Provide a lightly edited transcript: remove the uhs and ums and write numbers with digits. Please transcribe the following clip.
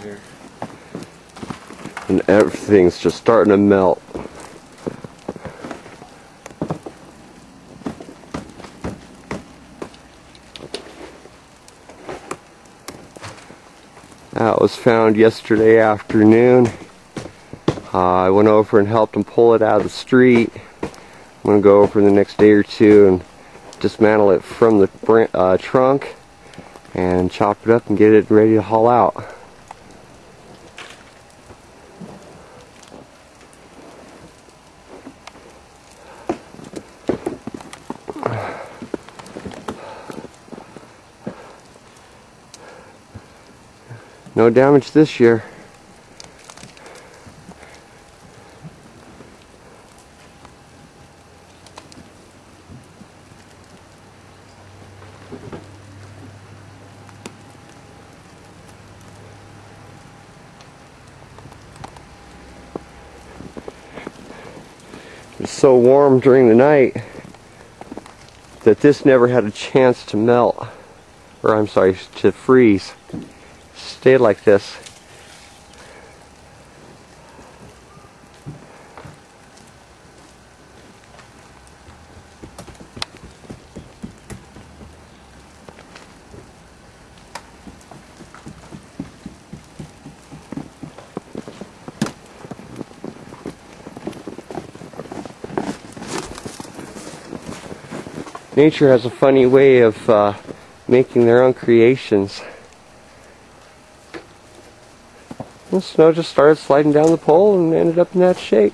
here. And everything's just starting to melt. That was found yesterday afternoon. I went over and helped them pull it out of the street. I'm going to go over the next day or two and dismantle it from the trunk and chop it up and get it ready to haul out. No damage this year. It's so warm during the night that this never had a chance to melt, or I'm sorry, to freeze. Stayed like this. Nature has a funny way of making their own creations. The snow just started sliding down the pole and ended up in that shape.